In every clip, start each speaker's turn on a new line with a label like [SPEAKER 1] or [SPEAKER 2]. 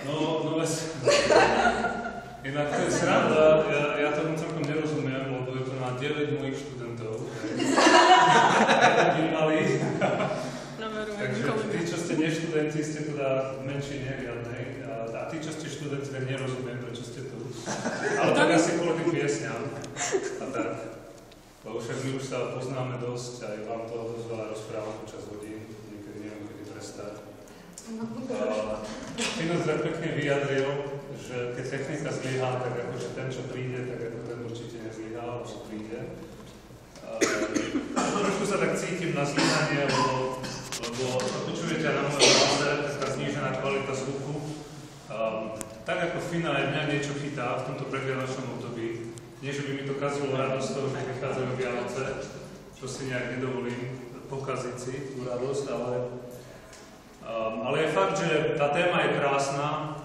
[SPEAKER 1] No inak to je sranda, ja tomu celkom nerozumiem, lebo je to na 9 mojich študentov. Takže tí, čo ste neštudenti, ste teda v menšine riadnej. A tí, čo ste študenti, tak nerozumiem, prečo ste tu. Ale tak asi kvôli tým piesňam. A tak. Lebo však my už sa poznáme dosť, aj vám to dosť veľa rozprávam počas hodín. Niekedy neviem, kedy prestať. Tino tak pekne vyjadril, že keď technika zlyhá, tak akože ten, čo príde, tak ako ten určite nezlyhá, ale čo príde. Trošku sa tak cítim na zlyhanie, lebo to počujete na mojom hlase, taká znížená kvalita zvuku. Tak ako Fina aj mňa niečo chytá v tomto predvianočnom období, nie že by mi to kazilo radosť toho, že vychádzajú Vianoce, čo si nejak nedovolím pokaziť si tú radosť, ale je fakt, že tá téma je krásna,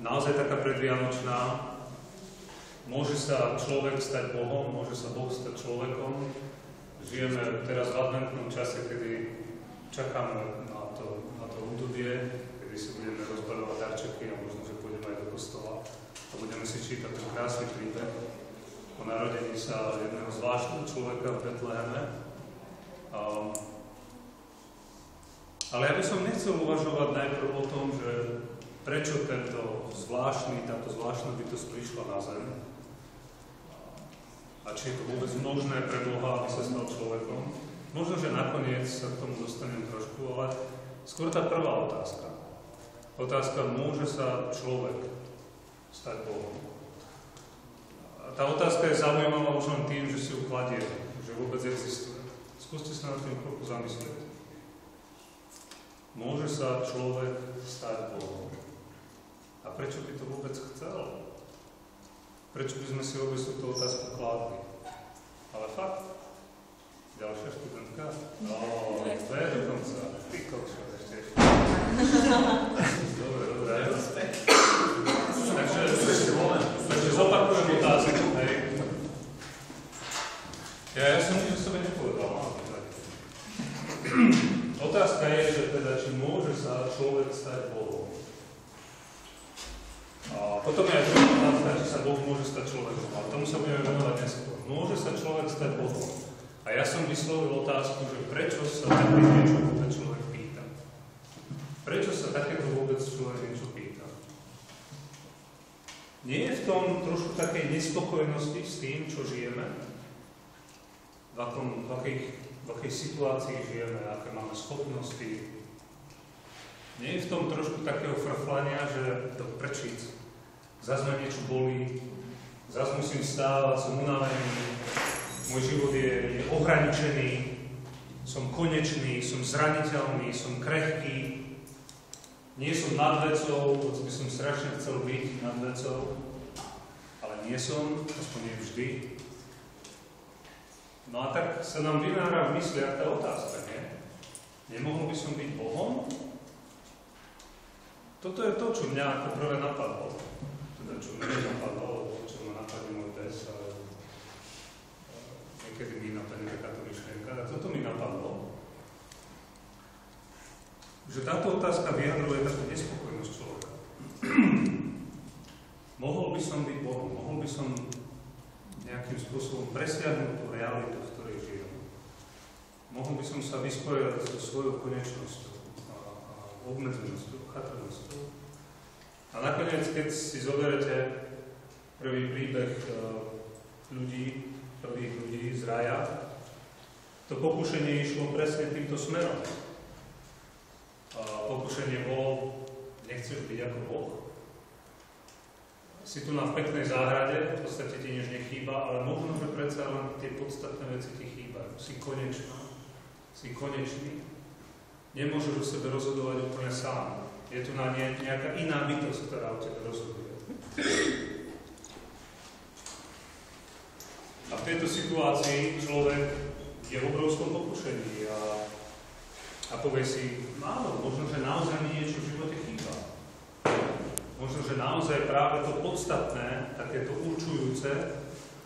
[SPEAKER 1] naozaj taká predvianočná. Môže sa človek stať Bohom, môže sa Boh stať človekom. Žijeme teraz v adventnom čase, kedy čakáme na to obdobie, kedy si budeme rozbaľovať darčeky a možno, že pôjdeme aj do kostola a budeme si čítať ten krásny príbeh o narodení sa jedného zvláštneho človeka v Betleheme. Ale ja by som nechcel uvažovať najprv o tom, že prečo táto zvláštna bytosť prišla na zem a či je to vôbec možné pre Boha, aby sa stal človekom. Možno, že nakoniec sa k tomu dostanem trošku, ale skôr tá prvá otázka. Otázka, môže sa človek stať Bohom? Tá otázka je zaujímavá už len tým, že si ju kladie, že vôbec existuje. Skúste sa nad tým chvíľku zamyslieť. Môže sa človek stať Bohom? A prečo by to vôbec chcel? Prečo by sme si vôbec túto otázku kládli? Ale fakt. Ďalšia študentka? No, dve dokonca. Ty kokšo, ešte. Dobre. Takže zopakujem otázku, hej. Ja som nič o sebe nepovedal. Otázka je, že teda, či môže sa človek stať Bohom. A potom je aj druhá otázka, či sa Boh môže stať človekom. A tomu sa budeme venovať neskôr. Môže sa človek stať Bohom. A ja som vyslovil otázku, že prečo sa také niečo vôbec človek pýta. Prečo sa takéto vôbec človek niečo pýta? Nie je v tom trošku takej nespokojnosti s tým, čo žijeme? V akej situácii žijeme, aké máme schopnosti? Nie je v tom trošku takého frflania, že to prečíc, zase ma niečo bolí, zase musím stávať, som unavený, môj život je ohraničený, som konečný, som zraniteľný, som krehký, nie som nad vecou, hoci by som strašne chcel byť nad vecou, ale nie som, aspoň nie vždy. No a tak sa nám vynára v mysliach tá otázka, nie? Nemohol by som byť Bohom? Toto je to, čo mňa ako prvé napadlo. Teda, čo mňa napadlo, čo ma napadne môj pes, ale niekedy mi napadne takáto myšlienka. Toto mi napadlo, že táto otázka vyjadruje takú nespokojnosť človeka. Mohol by som byť Bohom, mohol by som nejakým spôsobom presiahnuť tú realitu, v ktorej žijem. Mohol by som sa vysporiadať so svojou konečnosťou, obmedzenosťou, chatrnosťou. A nakoniec, keď si zoberete prvý príbeh prvých ľudí z raja, to pokušenie išlo presne týmto smerom. Pokušenie bolo, nechceš byť ako Boh. Si tu na peknej záhrade, v podstate ti nič nechýba, ale možno, že predsa len tie podstatné veci ti chýbajú. Si konečná, si konečný. Nemôžeš o sebe rozhodovať úplne sám. Je tu na nejaká iná bytosť, ktorá o tebe rozhoduje. A v tejto situácii človek je v obrovskom pokušení a povie si, áno, možno, že naozaj mi niečo v živote chýba. Možno, že naozaj práve to podstatné, takéto určujúce,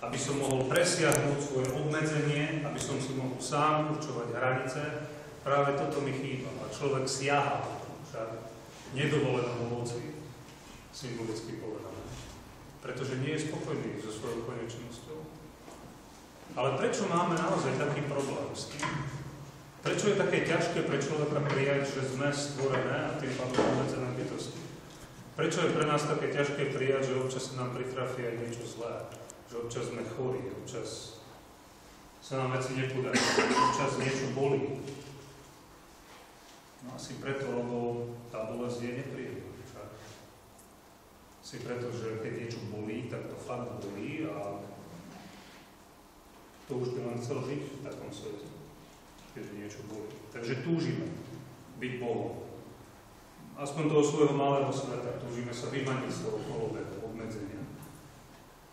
[SPEAKER 1] aby som mohol presiahnuť svoje obmedzenie, aby som si mohol sám určovať hranice, práve toto mi chýba. A človek siaha však nedovolenom ovoci, symbolicky povedané, pretože nie je spokojný so svojou konečnosťou. Ale prečo máme naozaj taký problém s tým? Prečo je také ťažké pre človeka prijať, že sme stvorené a tým pádom obmedzené bytosti? Prečo je pre nás také ťažké prijať, že občas sa nám pritrafí aj niečo zlé? Že občas sme chorí, občas sa nám veci nepodarí, občas niečo bolí. No asi preto, lebo tá bolesť je nepríjemná. Asi preto, že keď niečo bolí, tak to fakt bolí a to už by len chcel žiť v takom svete, keď niečo bolí. Takže túžime byť Bohom. Aspoň toho svojho malého sveta, túžime sa vymaniť z toho kolobehu, obmedzenia.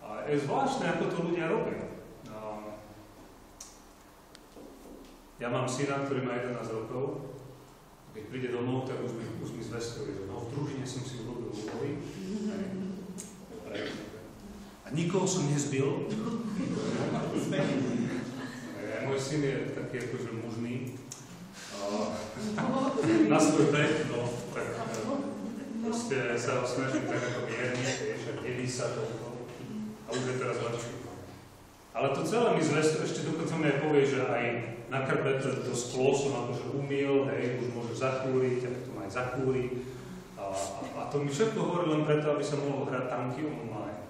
[SPEAKER 1] A je zvláštne, ako to ľudia robia. Ja mám syna, ktorý má 11 rokov. Keď príde domov, tak už mi zvestuje, že v družine som si urobil úlohy. A nikoho som nezbil. Môj syn je taký akože mužný. Na svoj vek, no, tak proste sa ho snažím tak ako mierniť, vieš, a delí sa toľko. A už je teraz lepší. Ale to celé mi zvestuje, ešte dokonca mi aj povie, že aj na krbe to sklo som akože umýl, hej, už môžeš zakúriť, a to aj zakúri. A to mi všetko hovorí len preto, aby som mohol hrať tanky online.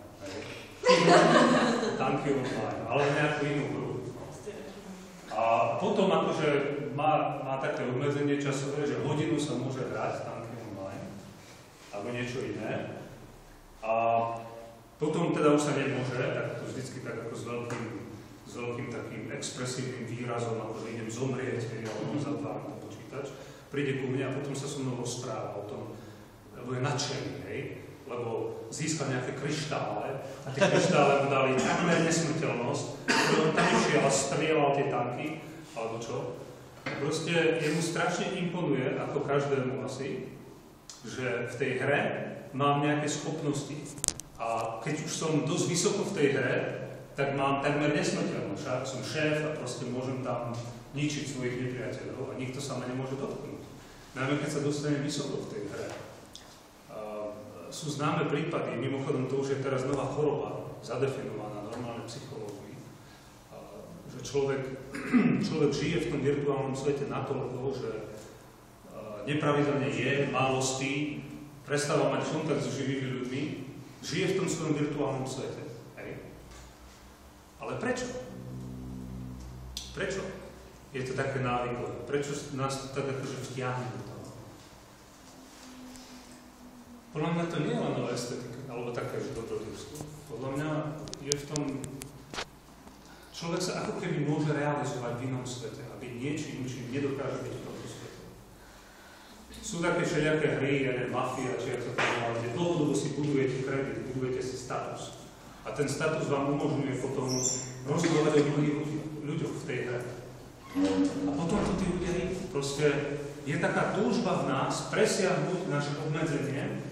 [SPEAKER 1] Tanky online, ale nejakú inú hru. A potom akože má také obmedzenie časové, že hodinu sa môže hrať tanky online, alebo niečo iné. A potom teda už sa nemôže, tak to vždycky tak ako s veľkým takým expresívnym výrazom, ako že idem zomrieť, alebo zatváram ten počítač, príde ku mne a potom sa so mnou rozpráva o tom, lebo je nadšený, hej, lebo získal nejaké kryštále a tie kryštále mu dali takmer nesmrteľnosť, že on tam išiel a strieľal tie tanky, alebo čo. Proste jemu strašne imponuje, ako každému asi, že v tej hre mám nejaké schopnosti a keď už som dosť vysoko v tej hre, tak mám takmer nesmrteľnosť. Som šéf a proste môžem tam ničiť svojich nepriateľov a nikto sa ma nemôže dotknúť. Najmä keď sa dostane vysoko v tej hre. Sú známe prípady, mimochodom to už je teraz nová choroba, zadefinovaná normálne psychológii, že človek žije v tom virtuálnom svete natoľko, že nepravidelne je, málo spí, prestáva mať kontakt so živými ľuďmi, žije v tom svojom virtuálnom svete. Ale prečo? Prečo je to také návykové? Prečo nás to tak akože vtiahne do toho? Podľa mňa to nie je len o estetike, alebo také, že dobrodružstvo. Podľa mňa je v tom... Človek sa ako keby môže realizovať v inom svete a byť niečím, čím nedokáže byť v tomto svete. Sú také všelijaké hry, mafia, či ako to volá, kde dlhodobo si budujete kredit, budujete si status. A ten status vám umožňuje potom rozhodovať o druhých ľuďoch v tej hre. A potom to tí ľudia idú. Proste je taká túžba v nás presiahnuť naše obmedzenie,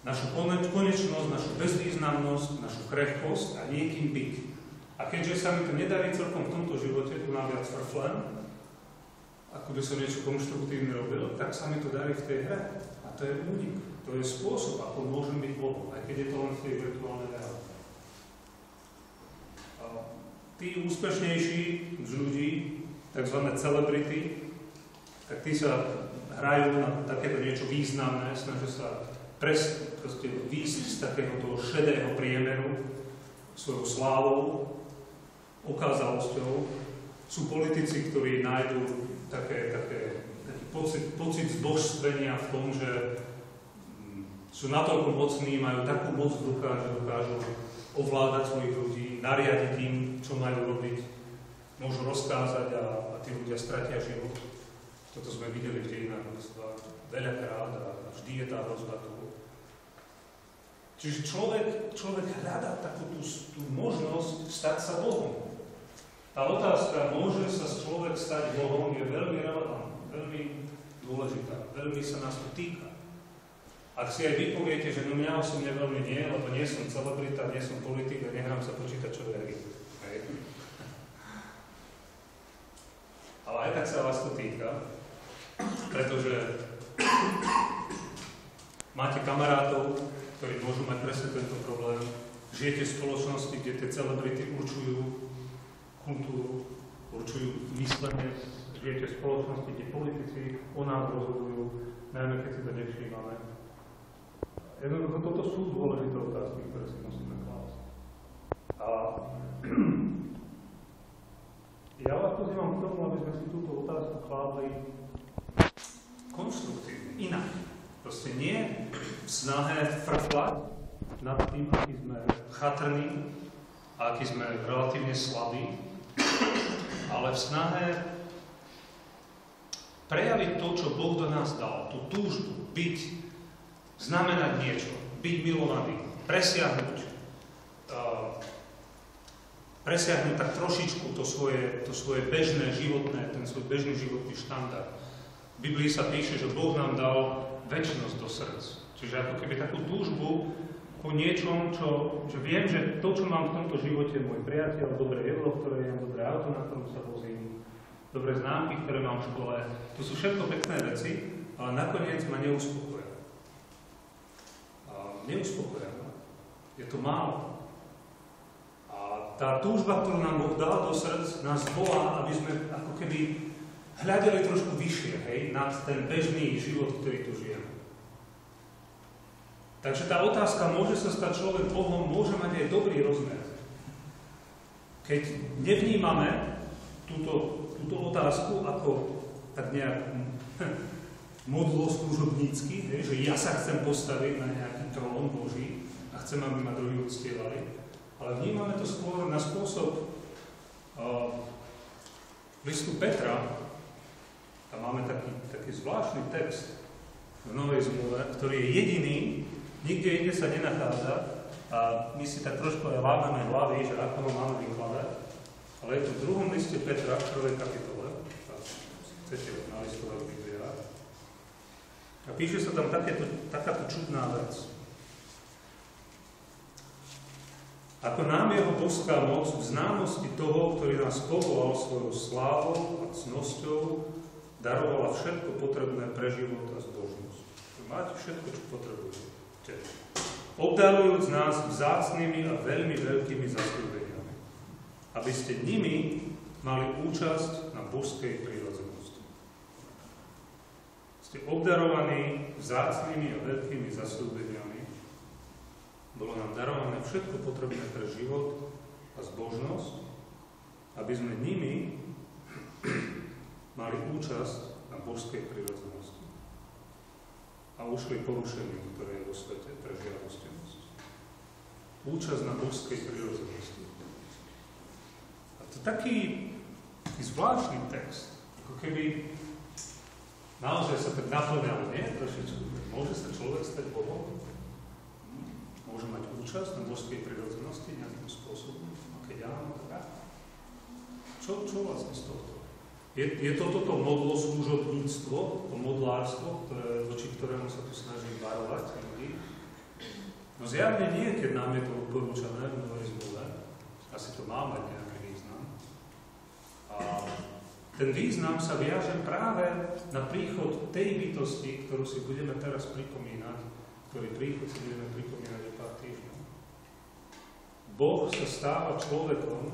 [SPEAKER 1] našu konečnosť, našu bezvýznamnosť, našu krehkosť a niekým byť. A keďže sa mi to nedarí celkom v tomto živote, tu nám viac frflem, ako by som niečo konštruktívne robil, tak sa mi to darí v tej hre. A to je únik. To je spôsob, ako môžem byť Bohom, aj keď je to len v tej virtuálnej realite. Tí úspešnejší z ľudí, tzv. Celebrity, tak tí sa hrajú na takéto niečo významné, snažia sa proste výjsť z takého toho šedého priemeru svojou slávou, okázalosťou. Sú politici, ktorí nájdú taký pocit zbožstvenia v tom, že sú natoľko mocní, majú takú moc v rukách, že dokážu ovládať svojich ľudí, nariadiť im, čo majú robiť, môžu rozkázať a tí ľudia stratia život. Toto sme videli v dejinách ľudstva veľakrát a vždy je tá hrozba tu. Čiže človek hľadá takú tú možnosť stať sa Bohom. Tá otázka, môže sa človek stať Bohom, je veľmi relevantná, veľmi dôležitá, veľmi sa nás to týka. Ak si aj vy poviete, že no mňa osobne veľmi nie, lebo nie som celebrita, nie som politik a nehrám sa počítačové hry. Ale aj tak sa vás to týka, pretože Máte kamarátov, ktorí môžu mať presne tento problém. Žijete v spoločnosti, kde tie celebrity určujú kultúru, určujú myslenie. Žijete v spoločnosti, kde politici o nás rozhodujú, najmä keď si to nevšímame. Jednoducho, toto sú dôležité otázky, ktoré si musíme klásť. A ja vás pozývam k tomu, aby sme si túto otázku kládli konštruktívne, inak. Proste nie v snahe frflať nad tým, aký sme chatrní a aký sme relatívne slabí, ale v snahe prejaviť to, čo Boh do nás dal, tú túžbu byť, znamenať niečo, byť milovaný, presiahnuť tak trošičku to svoje bežné životné, ten svoj bežný životný štandard. V Biblii sa píše, že Boh nám dal večnosť do srdc. Čiže ako keby takú túžbu po niečom, že viem, že to, čo mám v tomto živote, môj priateľ, dobré jedlo, ktoré jem, dobré auto, na ktorom sa vozím, dobré známky, ktoré mám v škole, to sú všetko pekné veci, ale nakoniec ma neuspokoja. Neuspokoja. Je to málo. A tá túžba, ktorú nám Boh dal do srdc, nás volá, aby sme ako keby hľadeli trošku vyššie, hej, nad ten bežný život, ktorý tu žijeme. Takže tá otázka, môže sa stať človek Bohom, môže mať aj dobrý rozmer. Keď nevnímame túto otázku ako tak nejak modlo služobnícky, že ja sa chcem postaviť na nejaký trón Boží a chcem, aby ma druhí uctievali, ale vnímame to skôr na spôsob listu Petra. Tam máme taký zvláštny text v Novej zmluve, ktorý je jediný, nikde inde sa nenachádza a my si tak trošku aj lámame hlavy, že ako ho máme vykladať. Ale je to v 2. liste Petra, v 1. kapitole, chcete nalistovať Biblia. A píše sa tam takáto čudná vec. Ako nám jeho boská moc v známosti toho, ktorý nás povolal svojou slávou a cnosťou, darovala všetko potrebné pre život a zbožnosť. Máte všetko, čo potrebujete. Obdarujúc nás vzácnymi a veľmi veľkými zasľúbeniami, aby ste nimi mali účasť na božskej prirodzenosti. Ste obdarovaní vzácnymi a veľkými zasľúbeniami. Bolo nám darované všetko potrebné pre život a zbožnosť, aby sme nimi mali účasť na božskej prirodzenosti a ušli porušeniu, ktoré je vo svete pre žiadostivosť. Účasť na božskej prirodzenosti. A to je taký zvláštny text, ako keby naozaj sa tak naplňal, nie? Trošičku. Môže sa človek stať Bohom? Môže mať účasť na božskej prirodzenosti nejakým spôsobom? A keď áno, tak čo vlastne z tohto? Je to toto modlo služobníctvo, to modlárstvo, voči ktorému sa tu snaží varovať ľudí? No zjavne nie, keď nám je to odporúčané v Novej zmluve. Asi to má mať nejaký význam. A ten význam sa viaže práve na príchod tej bytosti, ktorú si budeme teraz pripomínať, ktorý príchod si budeme pripomínať o pár týždňov. Boh sa stáva človekom,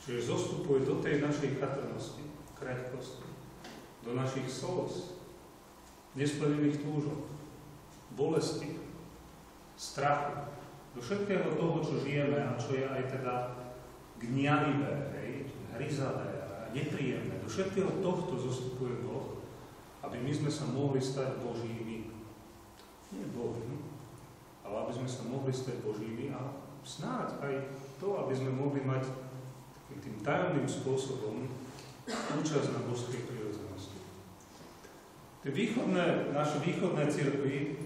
[SPEAKER 1] čiže zostupuje do tej našej chatrnosti, krehkosti, do našich slz, nesplnených túžob, bolesti, strachu, do všetkého toho, čo žijeme a čo je aj teda gňavivé, hryzavé a nepríjemné. Do všetkého tohto zostupuje Boh, aby my sme sa mohli stať Božími. Nie Bohmi, ale aby sme sa mohli stať Božími a snáď aj to, aby sme mohli mať tým tajomným spôsobom účasť na božskej prirodzenosti. Naše východné cirkvi,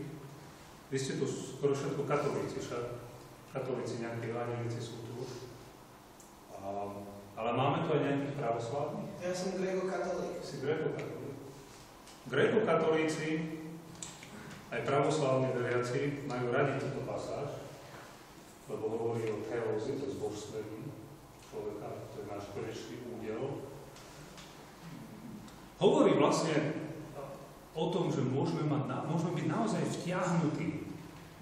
[SPEAKER 1] vy ste tu skoro všetko katolíci, však katolíci, nejakí evanjelici sú tu, ale máme tu aj nejakých pravoslavných?
[SPEAKER 2] Ja som gréko-katolík.
[SPEAKER 1] Si gréko-katolík. Gréko-katolíci, aj pravoslavní veriaci, majú radi túto pasáž, lebo hovorí o teózi, to je zbožstvení človeka, to je náš konečný údel. Hovorí vlastne o tom, že môžeme byť naozaj vtiahnutí.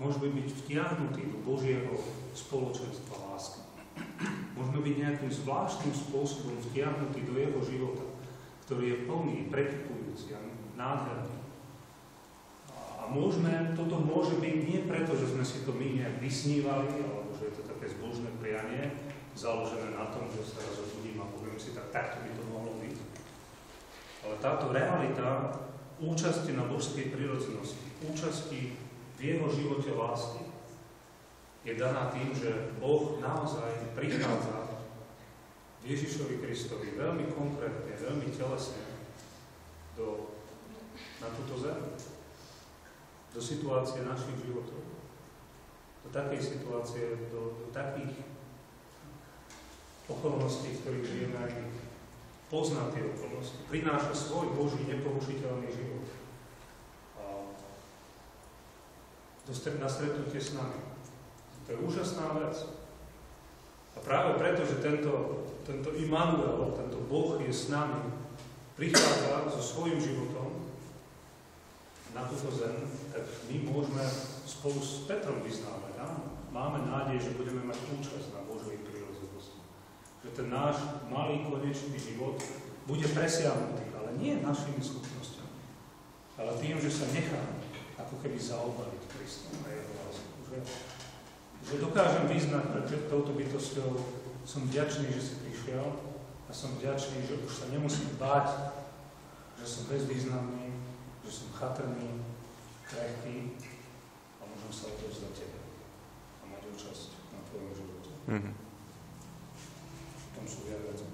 [SPEAKER 1] Môžeme byť vtiahnutí do Božieho spoločenstva lásky. Môžeme byť nejakým zvláštnym spôsobom vtiahnutí do jeho života, ktorý je plný, prekvapujúci a nádherný. A toto môže byť nie preto, že sme si to my nejak vysnívali, alebo že je to také zbožné prianie, založené na tom, že sa raz zobudím a poviem si, takto by to mohlo byť. Ale táto realita účasti na božskej prirodzenosti, účasti v jeho živote lásky je daná tým, že Boh naozaj prichádza Ježišovi Kristovi veľmi konkrétne, veľmi telesne na túto zem, do situácie našich životov, do takej situácie, do takých okolností, v ktorých žijeme, aj pozná tie okolnosti, prináša svoj Boží neporušiteľný život na stretnutie s nami. To je úžasná vec. A práve preto, že tento Immanuel, tento Boh je s nami, prichádza so svojím životom na túto zem, tak my môžeme spolu s Petrom vyznávať. Máme nádej, že budeme mať účasť na Božej prírodzenosti. Že ten náš malý konečný život bude presiahnutý, ale nie našimi schopnosťami, ale tým, že sa necháme ako keby zaobaliť Kristom a jeho lásku. Že dokážem vyznať pred touto bytosťou, som vďačný, že si prišiel a som vďačný, že už sa nemusím báť, že som bezvýznamný, že som chatrný, krehký a môžem sa odovzdať tebe a mať účasť na tvojom živote. V tom sú viac veci.